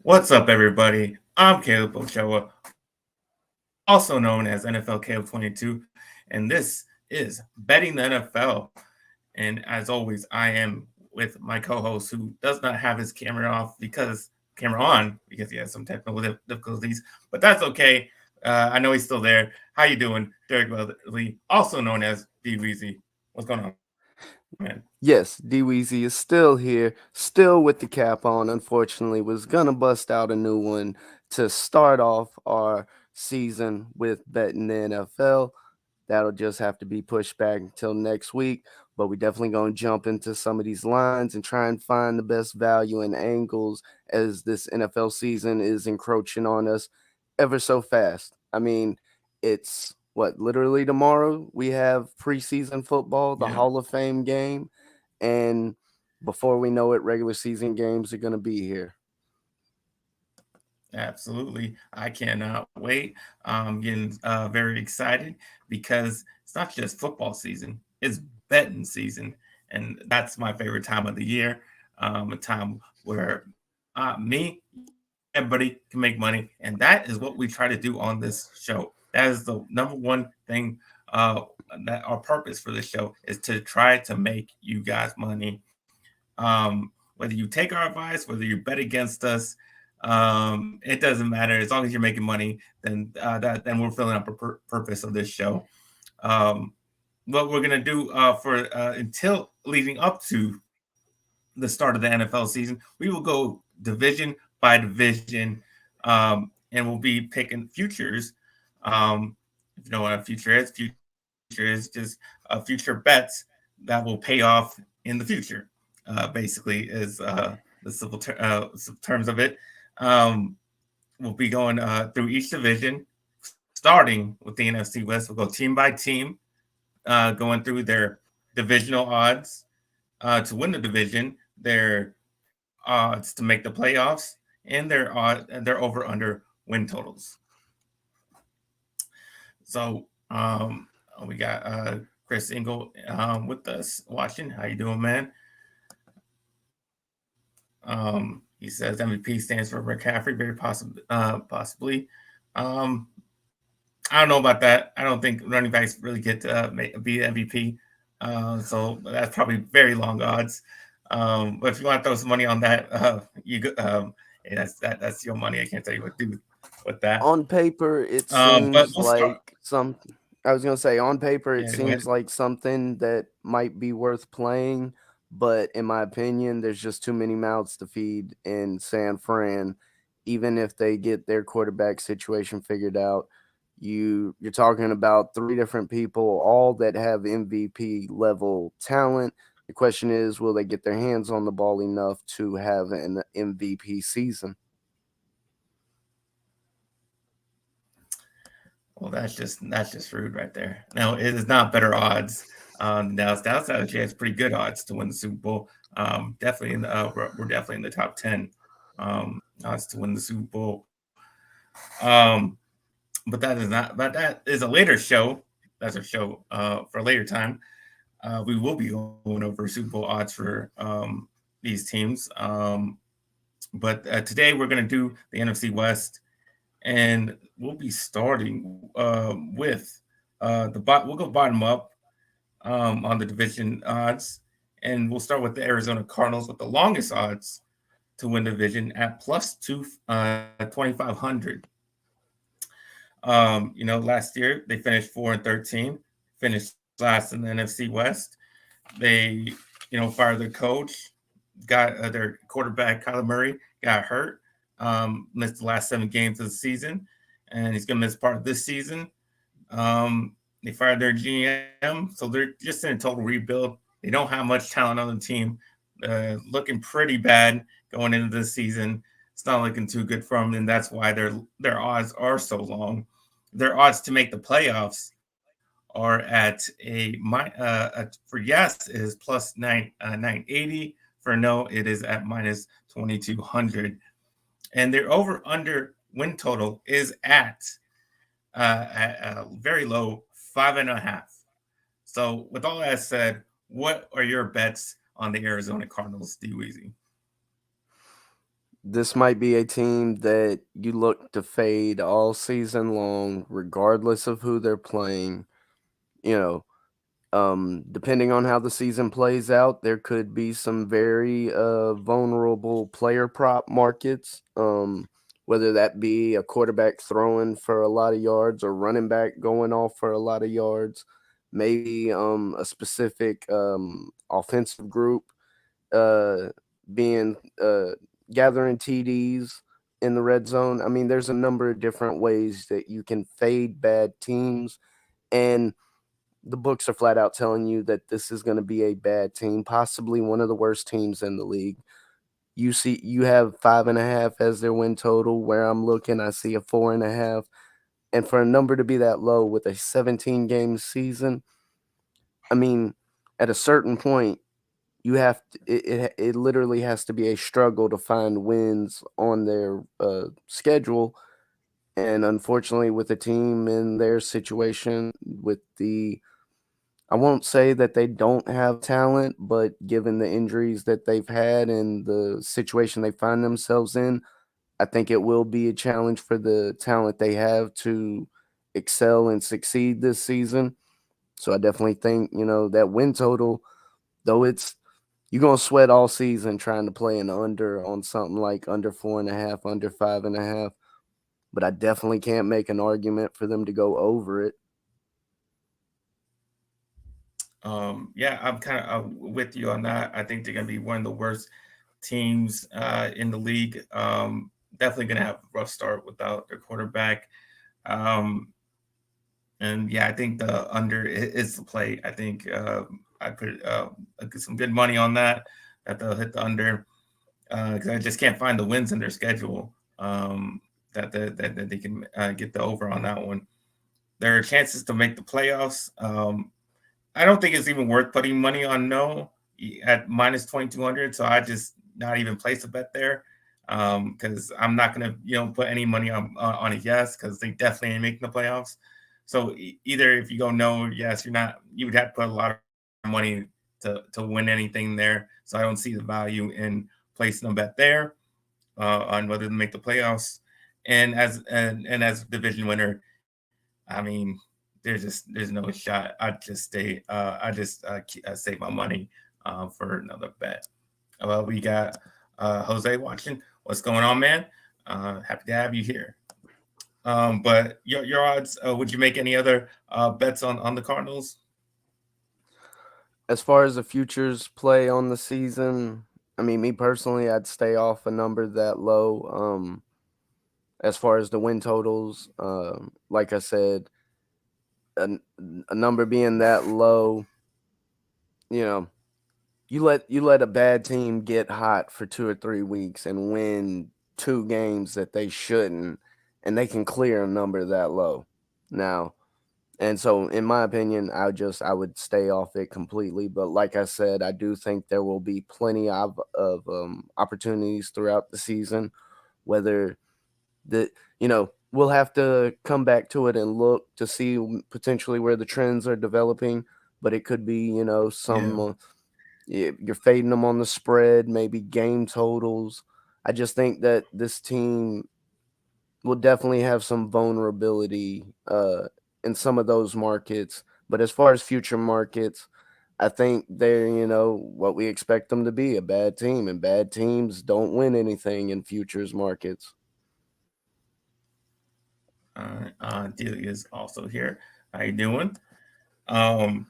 What's up, everybody? I'm Caleb Ochoa, also known as NFL Caleb 22, and this is Betting the NFL. And as always, I am with my co-host who does not have his camera on because he has some technical difficulties, but that's okay. I know he's still there. How you doing, Derek Weatherly, also known as DWeezy? What's going on, man? Yes, DWeezy is still here, still with the cap on. Unfortunately, was gonna bust out a new one to start off our season with betting the NFL. That'll just have to be pushed back until next week. But we definitely gonna jump into some of these lines and try and find the best value and angles as this NFL season is encroaching on us ever so fast. I mean, it's what literally tomorrow we have preseason football, the Yeah. Hall of Fame game, and before we know it, regular season games are going to be here. Absolutely. I cannot wait. I'm getting very excited because it's not just football season, it's betting season. And that's my favorite time of the year. A time where me, everybody can make money. And that is what we try to do on this show. That is the number one thing that our purpose for this show is to try to make you guys money. Whether you take our advice, whether you bet against us, it doesn't matter. As long as you're making money, then we're filling up the purpose of this show. Um, what we're gonna do for until leading up to the start of the NFL season, we will go division by division, and we'll be picking futures. If you know what a future is just future bets that will pay off in the future. Basically, is the terms of it. Um, we'll be going through each division, starting with the NFC West. We'll go team by team, going through their divisional odds to win the division, their odds to make the playoffs, and their over under win totals. So we got Chris Engel with us watching. How you doing, man? He says MVP stands for McCaffrey, possibly. Um, I don't know about that. I don't think running backs really get to be MVP. So that's probably very long odds. But if you want to throw some money on that, yeah, that's your money. I can't tell you what to do with that. On paper, it But seems we'll start. like some. I was going to say, on paper, it Yeah, go ahead. seems like something that might be worth playing. But in my opinion, there's just too many mouths to feed in San Fran. Even if they get their quarterback situation figured out, you're talking about three different people, all that have MVP level talent. The question is, will they get their hands on the ball enough to have an MVP season? Well, that's just rude right there. No, it is not better odds. Dallas actually has pretty good odds to win the Super Bowl. Definitely we're definitely in the top 10 odds to win the Super Bowl. Um, but that is a later show. That's a show for a later time. We will be going over Super Bowl odds for these teams. But today we're going to do the NFC West, and we'll be starting with we'll go bottom up on the division odds, and we'll start with the Arizona Cardinals with the longest odds to win the division at plus 2,500. Last year they finished 4-13, finished last in the NFC West. They, fired their coach, got their quarterback Kyler Murray got hurt, missed the last 7 games of the season, and he's gonna miss part of this season. They fired their GM, so they're just in a total rebuild. They don't have much talent on the team, looking pretty bad going into this season. It's not looking too good for them, and that's why their odds are so long. Their odds to make the playoffs are at for yes is plus 980. For no, it is at minus 2200, and their over under win total is at a very low 5.5. So, with all that said, what are your bets on the Arizona Cardinals, D Weezy? this might be a team that you look to fade all season long, regardless of who they're playing. You know, depending on how the season plays out, there could be some very vulnerable player prop markets. Whether that be a quarterback throwing for a lot of yards or running back going off for a lot of yards, maybe a specific offensive group uh, being gathering TDs in the red zone. I mean, there's a number of different ways that you can fade bad teams, and the books are flat out telling you that this is going to be a bad team, possibly one of the worst teams in the league. You have 5.5 as their win total. Where I'm looking, I see a 4.5, and for a number to be that low with a 17 game season, I mean, at a certain point, you have to, it literally has to be a struggle to find wins on their schedule. And unfortunately, with the team in their situation, with the I won't say that they don't have talent, but given the injuries that they've had and the situation they find themselves in, I think it will be a challenge for the talent they have to excel and succeed this season. So I definitely think, that win total, though it's you're gonna sweat all season trying to play an under on something like under 4.5, under 5.5. But I definitely can't make an argument for them to go over it. Yeah, I'm kind of with you on that. I think they're going to be one of the worst teams in the league. Definitely going to have a rough start without their quarterback. Um, and yeah, I think the under is the play. I think I put some good money on that they'll hit the under because I just can't find the wins in their schedule that they can get the over on that one. There are chances to make the playoffs. I don't think it's even worth putting money on no at minus 2,200. So I just not even place a bet there because I'm not gonna put any money on a yes because they definitely ain't making the playoffs. So either if you go no, yes, you're not. You would have to put a lot of money to win anything there. So I don't see the value in placing a bet there on whether to make the playoffs. And as division winner, I mean, there's no shot. I save my money for another bet. Well, we got Jose watching. What's going on, man? Happy to have you here. But your odds. Would you make any other bets on the Cardinals? As far as the futures play on the season, I mean, me personally, I'd stay off a number that low. As far as the win totals, like I said, a, a number being that low, you know, you let a bad team get hot for 2 or 3 weeks and win 2 games that they shouldn't, and they can clear a number that low. Now, and so, in my opinion, I would stay off it completely. But like I said, I do think there will be plenty of opportunities throughout the season. Whether we'll have to come back to it and look to see potentially where the trends are developing. But it could be some Yeah. you're fading them on the spread, maybe game totals. I just think that this team will definitely have some vulnerability in some of those markets. But as far as future markets, I think they're, what we expect them to be, a bad team. And bad teams don't win anything in futures markets. Delia is also here. How you doing? Um,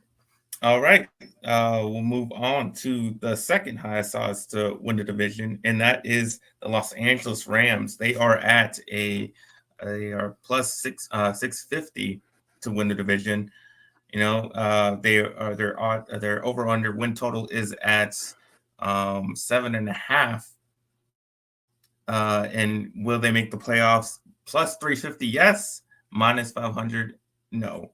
all right. We'll move on to the second highest odds to win the division, and that is the Los Angeles Rams. They are plus 650 to win the division. Their over under win total is at 7.5. And will they make the playoffs? Plus 350, yes. Minus 500, no.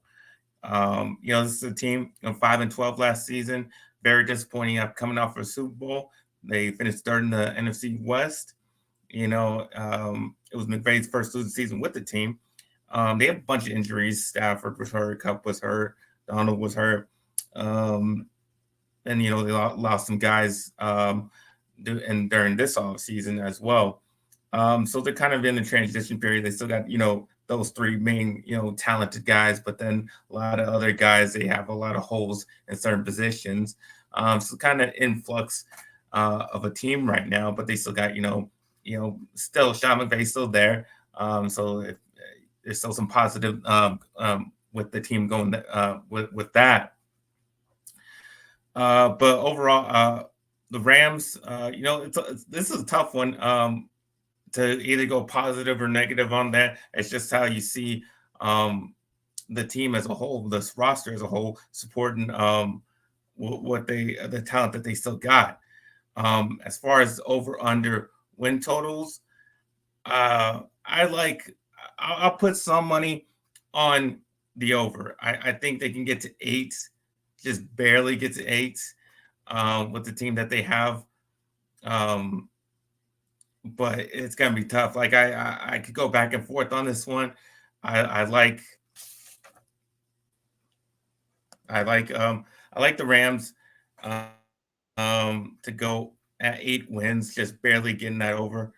This is a team 5-12 last season. Very disappointing. Coming off a Super Bowl, they finished third in the NFC West. It was McVay's first losing season with the team. They have a bunch of injuries. Stafford was hurt, Cup was hurt, Donald was hurt, and they lost some guys and during this off season as well. So they're kind of in the transition period. They still got, those three main, talented guys, but then a lot of other guys, they have a lot of holes in certain positions. So kind of influx of a team right now, but they still got, still Sean McVay's still there. So if, there's still some positive with the team going with that. But overall, the Rams, this is a tough one. To either go positive or negative on that. It's just how you see um, the team as a whole, this roster as a whole, supporting what the talent that they still got. As far as over under win totals, I like. I'll put some money on the over. I think they can get to 8, just barely get to 8 with the team that they have. Um, but it's gonna be tough. Like I could go back and forth on this one. I like I like the Rams to go at 8 wins, just barely getting that over.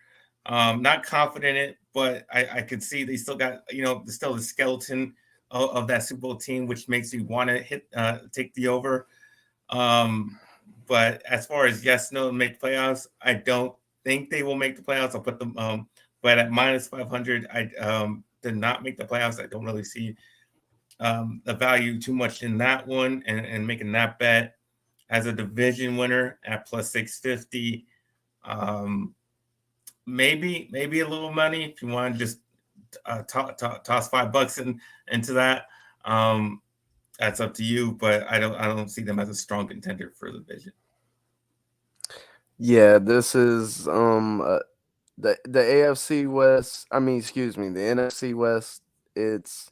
Not confident in it, but I could see they still got still the skeleton of that Super Bowl team, which makes me want to hit take the over. Um, but as far as yes, no, make playoffs, I don't think they will make the playoffs. I'll put them, but at minus 500, I did not make the playoffs. I don't really see the value too much in that one and making that bet as a division winner at plus 650. Um, maybe a little money if you want to just toss $5 into that. Um, that's up to you, but I don't see them as a strong contender for the division. Yeah, this is the AFC West. I mean, excuse me, the NFC West. It's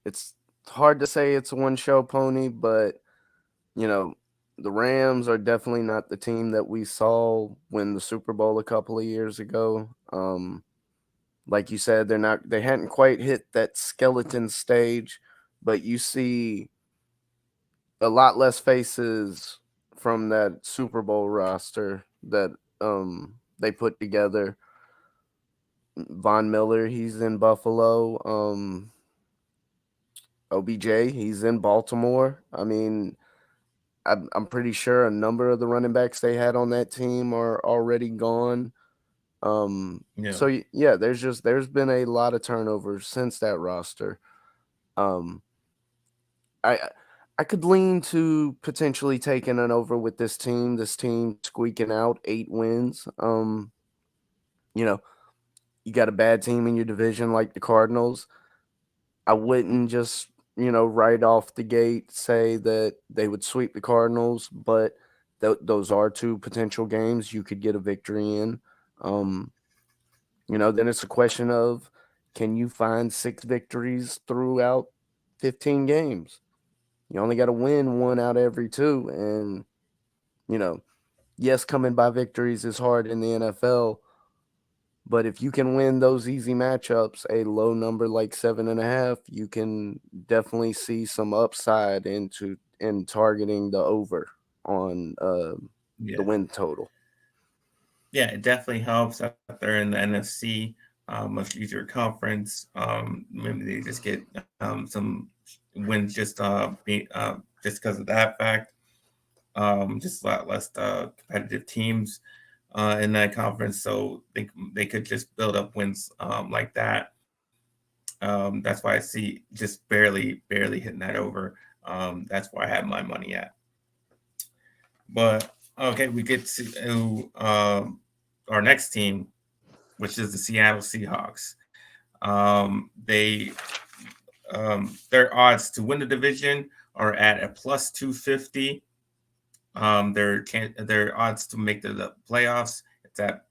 it's hard to say it's a one show pony, but you know, the Rams are definitely not the team that we saw win the Super Bowl a couple of years ago. Like you said, they hadn't quite hit that skeleton stage, but you see a lot less faces from that Super Bowl roster that they put together. Von Miller, he's in Buffalo. OBJ, he's in Baltimore. I mean, I'm pretty sure a number of the running backs they had on that team are already gone. Yeah, So yeah, there's been a lot of turnover since that roster. Um, I I could lean to potentially taking an over with this team. This team squeaking out 8 wins. You know, you got a bad team in your division like the Cardinals. I wouldn't just right off the gate say that they would sweep the Cardinals, but those are two potential games you could get a victory in. Um, then it's a question of can you find 6 victories throughout 15 games? You only got to win one out of every two. And, you know, yes, coming by victories is hard in the NFL, but if you can win those easy matchups, a low number like 7.5, you can definitely see some upside in targeting the over on the yeah, win total. yeah. It definitely helps that they're in the NFC, much easier conference. Maybe they just get some wins just because of that fact. Just a lot less competitive teams in that conference, so they could just build up wins like that. That's why I see just barely hitting that over. That's where I have my money at. But okay, we get to our next team, which is the Seattle Seahawks. They their odds to win the division are at a plus 250. Their odds to make the playoffs it's at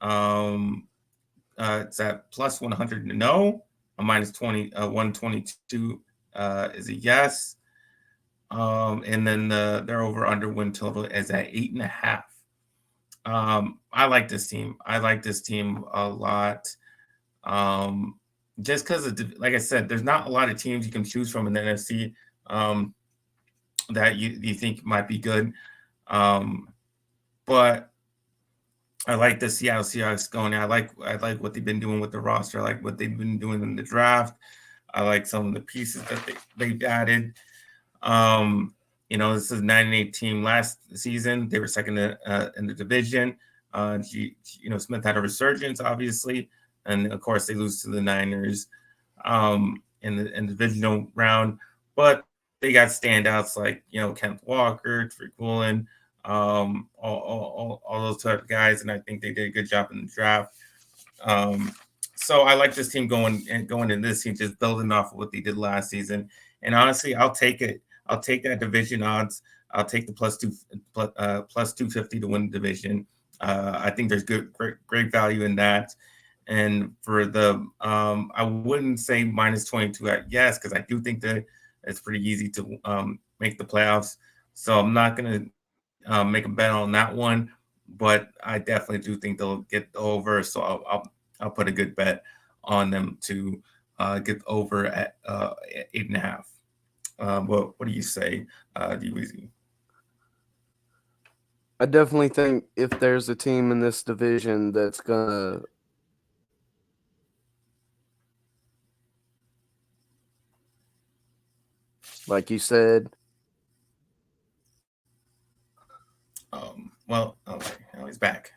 um it's at plus 100 no, a minus 20 122 is a yes. And then their over under win total is at 8.5. I like this team. I like this team a lot. Um, just because, like I said, there's not a lot of teams you can choose from in the NFC um, that you think might be good. Um, but I like the Seattle Seahawks going. I like what they've been doing with the roster. I like what they've been doing in the draft. I like some of the pieces that they've added. Um, this is a 9-8 team last season. They were second in the division. Smith had a resurgence, obviously, and of course they lose to the Niners in the divisional round. But they got standouts like Kenneth Walker, Tariq Woolen, all those type of guys, and I think they did a good job in the draft. Um, so I like this team going in this team, just building off of what they did last season. And honestly, I'll take it. I'll take that division odds. I'll take the plus 250 to win the division. I think there's great value in that. And for the I wouldn't say minus 22 at yes, because I do think that it's pretty easy to make the playoffs. So I'm not gonna make a bet on that one, but I definitely do think they'll get over. So I'll put a good bet on them to get over at 8.5. What do you say, DWeezy? I definitely think if there's a team in this division that's gonna, like you said, Okay, now he's back.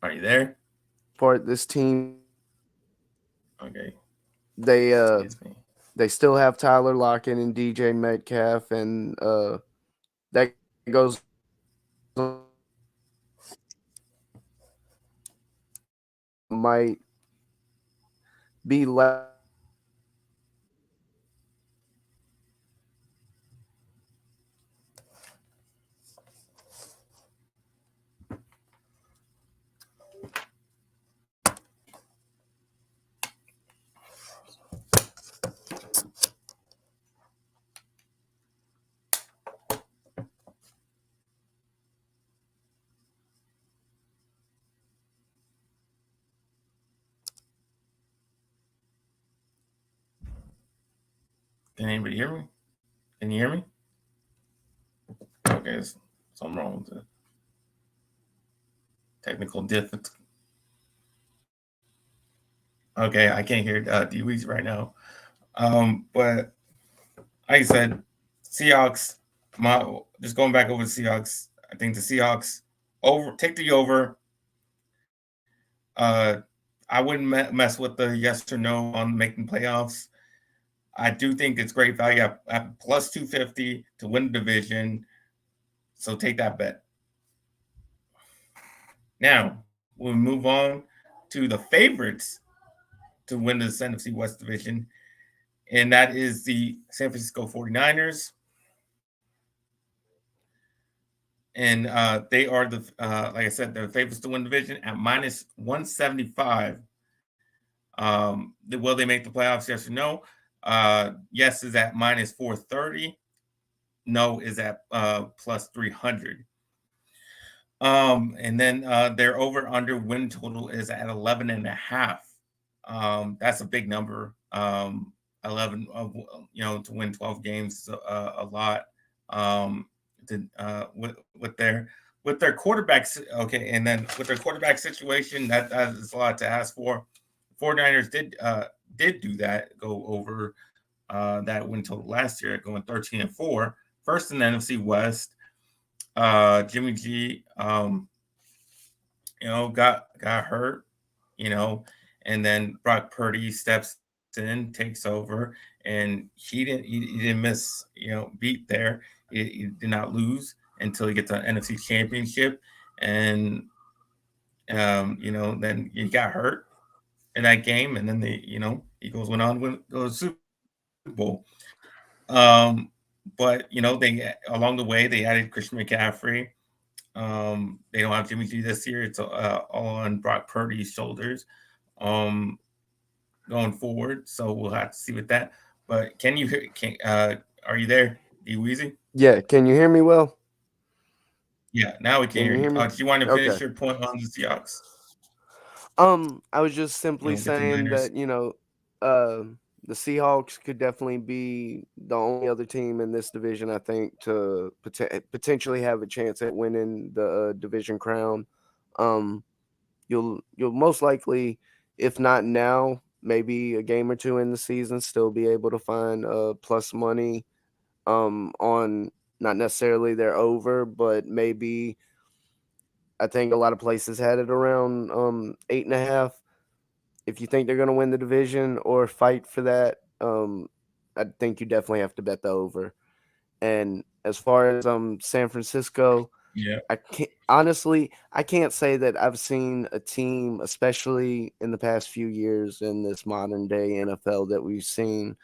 Are you there? for this team, Okay, they excuse me. they still have Tyler Lockett and DJ Metcalf, and that goes might be less Can anybody hear me? Can you hear me? Okay, there's something wrong with the technical difficulty. Okay, I can't hear DWeezy right now. But like I said, Seahawks. Just going back over the Seahawks. I think the Seahawks take the over. Uh, I wouldn't mess with the yes or no on making playoffs. I do think it's great value at plus 250 to win the division. So take that bet. Now we'll move on to the favorites to win the NFC West division, and that is the San Francisco 49ers. And they are like I said, the favorites to win the division at minus 175. Will they make the playoffs? Yes or no? Yes is at minus 430. No is at plus 300. And then their over under win total is at 11 and a half. That's a big number. 11, to win 12 games is a lot. With their quarterbacks, okay, and then with their quarterback situation, that is a lot to ask for. 49ers did do that, go over that win total last year, going 13-4, first in the NFC West. Jimmy G, got hurt, and then Brock Purdy steps in, takes over, and he didn't miss, beat there. He did not lose until he gets an NFC Championship, and then he got hurt in that game, and then Eagles went on to go to the Super Bowl. But they along the way they added Christian McCaffrey. They don't have Jimmy G this year. It's all on Brock Purdy's shoulders um, going forward. So we'll have to see with that. But can you hear? Are you there, DWeezy? Yeah, can you hear me well? Yeah, now we can Can hear you you. hear me? Do you want to finish Okay. your point on the Seahawks? I was just simply Get the saying Niners. that, uh The Seahawks could definitely be the only other team in this division, I think, to potentially have a chance at winning the division crown. Um, you'll most likely, if not now, maybe a game or two in the season, still be able to find plus money on not necessarily their over, but maybe I think a lot of places had it around 8.5. If you think they're going to win the division or fight for that, I think you definitely have to bet the over. And as far as San Francisco, Yeah. I can't say that I've seen a team, especially in the past few years in this modern day NFL that we've seen,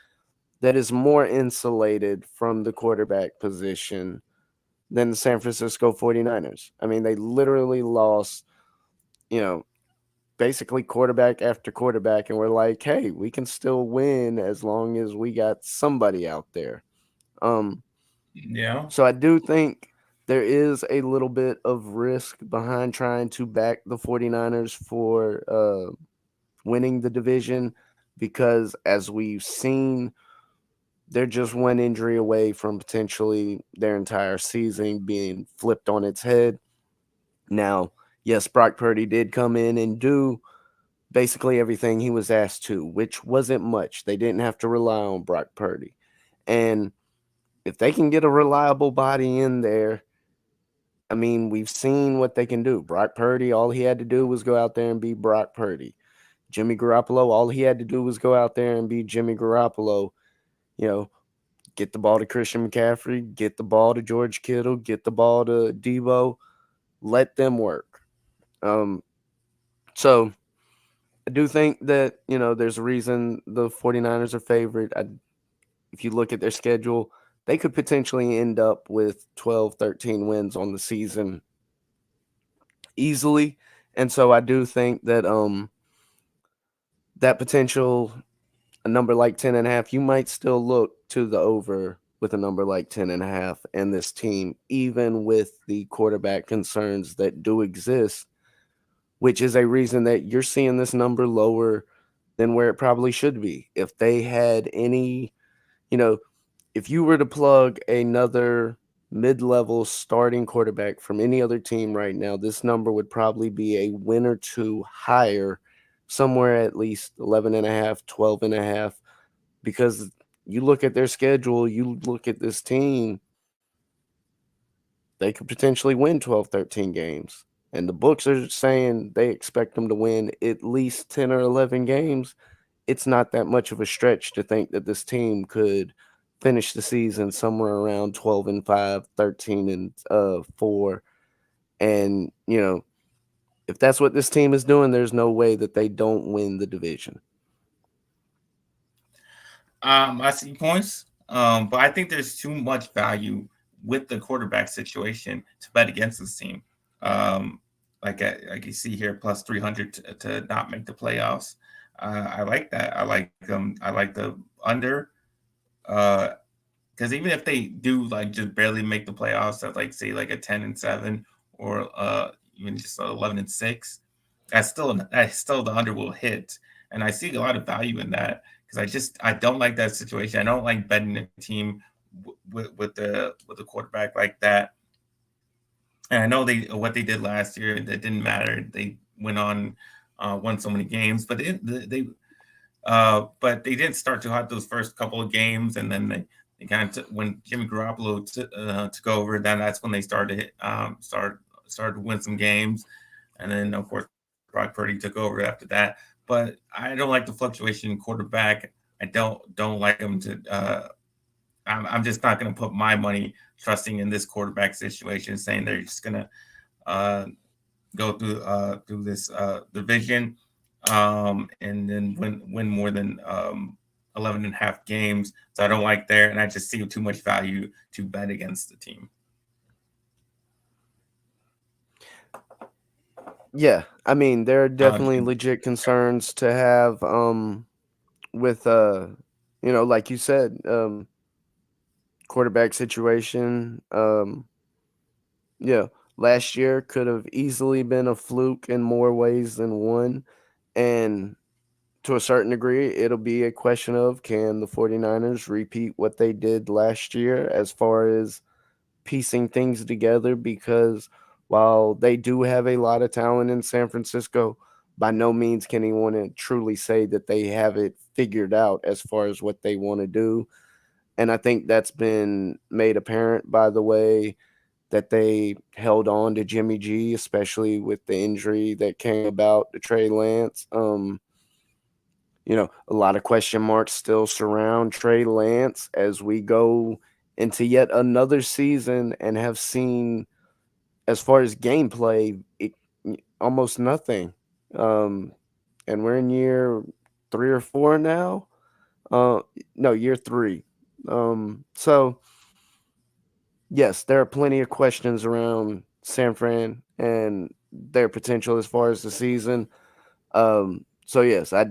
that is more insulated from the quarterback position than the San Francisco 49ers. I mean, they literally lost, you know, basically quarterback after quarterback, and we're like, hey, we can still win as long as we got somebody out there. Um, Yeah. so I do think there is a little bit of risk behind trying to back the 49ers for winning the division because, as we've seen, they're just one injury away from potentially their entire season being flipped on its head. Now, yes, Brock Purdy did come in and do basically everything he was asked to, which wasn't much. They didn't have to rely on Brock Purdy. And if they can get a reliable body in there, I mean, we've seen what they can do. Brock Purdy, all he had to do was go out there and be Brock Purdy. Jimmy Garoppolo, all he had to do was go out there and be Jimmy Garoppolo. You know, get the ball to Christian McCaffrey, get the ball to George Kittle, get the ball to Debo, let them work. Um, so I do think that, there's a reason the 49ers are favored. If you look at their schedule, they could potentially end up with 12, 13 wins on the season easily. And so I do think that that potential, a number like 10.5, you might still look to the over with a number like 10.5 and this team, even with the quarterback concerns that do exist, which is a reason that you're seeing this number lower than where it probably should be. If they had any, you know, if you were to plug another mid-level starting quarterback from any other team right now, this number would probably be a win or two higher, somewhere at least 11.5, 12.5. Because you look at their schedule, you look at this team, they could potentially win 12, 13 games. And the books are saying they expect them to win at least 10 or 11 games. It's not that much of a stretch to think that this team could finish the season somewhere around 12-5, 13-4. And, if that's what this team is doing, there's no way that they don't win the division. I see points, but I think there's too much value with the quarterback situation to bet against this team. Um, like you see here, plus 300 to not make the playoffs. I like that. I like the under. Because even if they do like just barely make the playoffs at like say like a 10-7 or even just 11-6, that's still the under will hit, and I see a lot of value in that because I don't like that situation. I don't like betting a team with the quarterback like that. And I know they what they did last year that didn't matter. They went on won so many games, but but they didn't start too hot those first couple of games, and then they kind of when Jimmy Garoppolo took over, then that's when they started to win some games, and then of course Brock Purdy took over after that. But I don't like the fluctuation in quarterback. I don't like them to. I'm just not going to put my money trusting in this quarterback situation, saying they're just going to uh, go through this division and then win more than 11 and a half games. So I don't like there, and I just see too much value to bet against the team. Yeah, I mean, there are definitely Jim, legit concerns to have with like you said, quarterback situation. Yeah, last year could have easily been a fluke in more ways than one. And to a certain degree, it'll be a question of can the 49ers repeat what they did last year as far as piecing things together, because while they do have a lot of talent in San Francisco, by no means can anyone truly say that they have it figured out as far as what they want to do. And I think that's been made apparent by the way that they held on to Jimmy G, especially with the injury that came about to Trey Lance. A lot of question marks still surround Trey Lance as we go into yet another season and have seen, as far as gameplay, almost nothing. Um, and we're in year 3 or 4 now. Uh, no, year 3. So yes, there are plenty of questions around San Fran and their potential as far as the season. So yes, I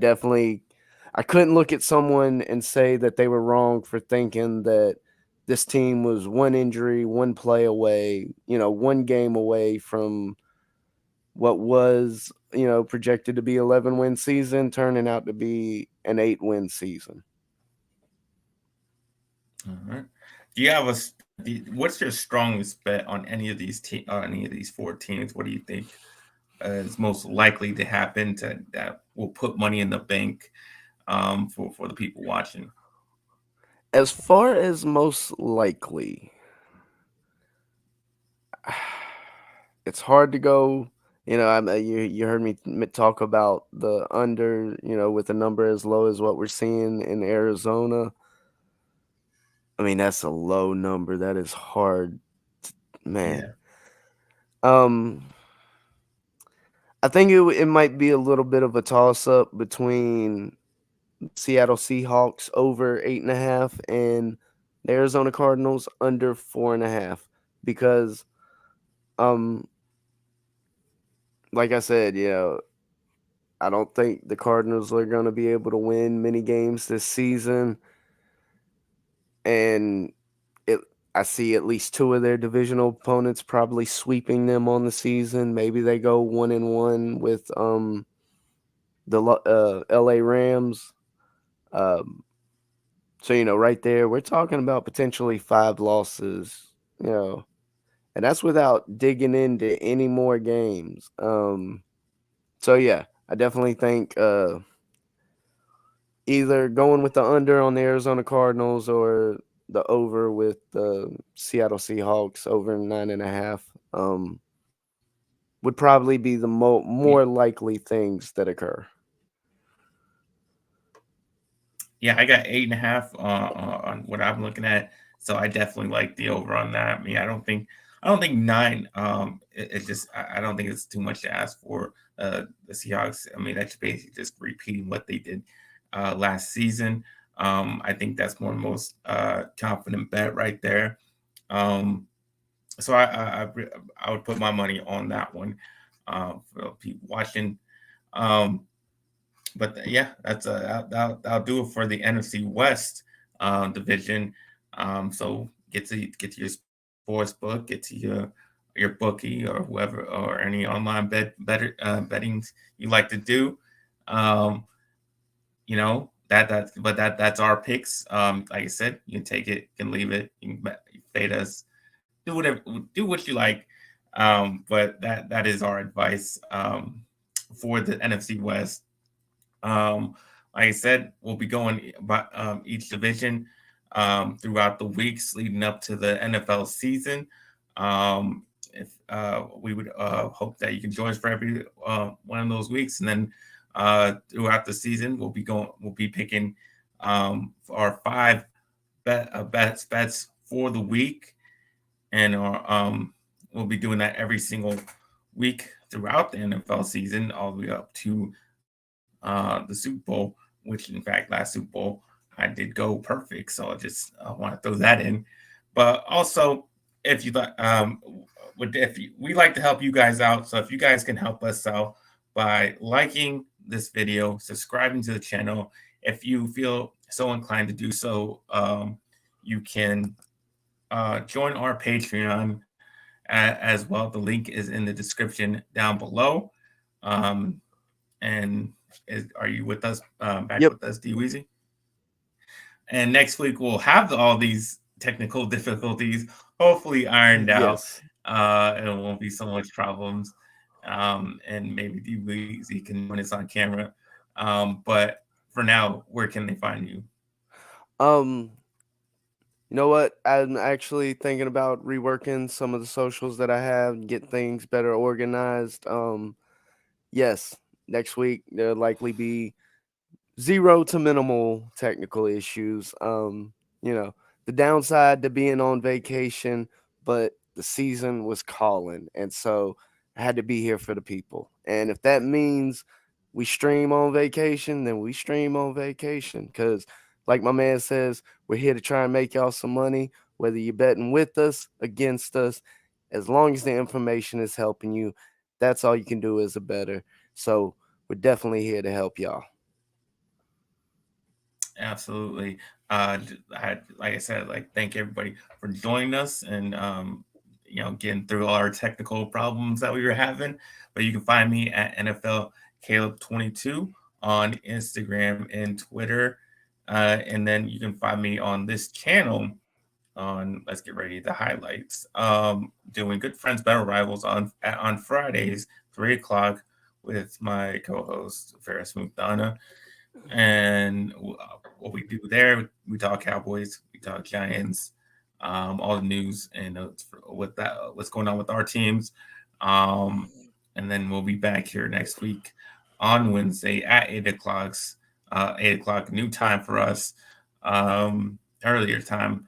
couldn't look at someone and say that they were wrong for thinking that this team was one injury, one play away, one game away from what was, projected to be 11-win season turning out to be an 8-win season. All right. Do you have what's your strongest bet on any of these four teams? What do you think is most likely to happen that will put money in the bank for the people watching? As far as most likely, it's hard to go. You heard me talk about the under, with a number as low as what we're seeing in Arizona. I mean, that's a low number. That is hard, man. Yeah. Um, I think it might be a little bit of a toss up between Seattle Seahawks over 8.5 and the Arizona Cardinals under 4.5, because um like I said, I don't think the Cardinals are going to be able to win many games this season, and it I see at least two of their divisional opponents probably sweeping them on the season. Maybe they go 1-1 with the LA Rams. Um, so right there, we're talking about potentially 5 losses. You know, and that's without digging into any more games. So yeah, I definitely think either going with the under on the Arizona Cardinals or the over with the Seattle Seahawks over 9.5 would probably be the more likely things that occur. Yeah, I got 8.5 on what I'm looking at, so I definitely like the over on that. I mean, I don't think 9. It just I don't think it's too much to ask for the Seahawks. I mean, that's basically just repeating what they did last season. I think that's more most confident bet right there. Um, so I would put my money on that one for people watching. Um, but yeah, that'll do it for the NFC West division. So get to your sports book, get to your bookie or whoever or any online bettings you like to do. Um, that's our picks. Like I said, you can take it, you can leave it, you can fade us, do whatever, do what you like. But that is our advice for the NFC West. Like I said, we'll be going by each division throughout the weeks leading up to the NFL season. If we would hope that you can join us for every one of those weeks, and then throughout the season, we'll be picking our 5 bets for the week, and we'll be doing that every single week throughout the NFL season, all the way up to the Super Bowl, which in fact last Super Bowl I did go perfect, so I just want to throw that in. But also, if you like, we like to help you guys out, so if you guys can help us out by liking this video, subscribing to the channel, if you feel so inclined to do so, you can join our Patreon as well. The link is in the description down below. Um, and Are you with us? Back Yep. with us, DWeezy? And next week we'll have all these technical difficulties hopefully ironed out. Yes. And it won't be so much problems. And maybe DWeezy can join us on camera. But for now, where can they find you? Um, you know what? I'm actually thinking about reworking some of the socials that I have, get things better organized. Yes, next week there'll likely be zero to minimal technical issues. You know, the downside to being on vacation, but the season was calling, and so I had to be here for the people. And if that means we stream on vacation, then we stream on vacation. Cause like my man says, we're here to try and make y'all some money, whether you're betting with us, against us, as long as the information is helping you, that's all you can do as a better. So we're definitely here to help y'all. Absolutely. Like I said, like thank everybody for joining us and getting through all our technical problems that we were having. But you can find me at NFL Caleb 22 on Instagram and Twitter, and then you can find me on this channel on Let's Get Ready the highlights. Doing Good Friends Battle Rivals on Fridays 3 o'clock with my co-host Ferris Donna. And what we do there, we talk Cowboys, we talk Giants, all the news and with that, what's going on with our teams. Um, and then we'll be back here next week on Wednesday at 8 o'clock, 8 o'clock, new time for us, earlier time.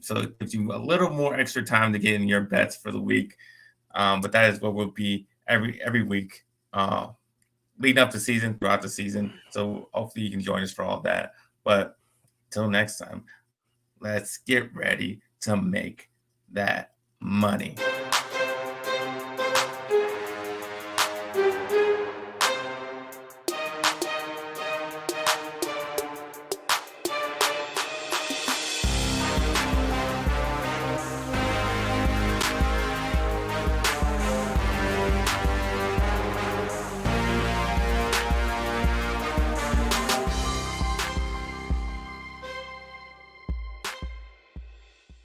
So it gives you a little more extra time to get in your bets for the week. But that is what will be every week. Leading up the season, throughout the season. So hopefully you can join us for all that. But till next time, let's get ready to make that money.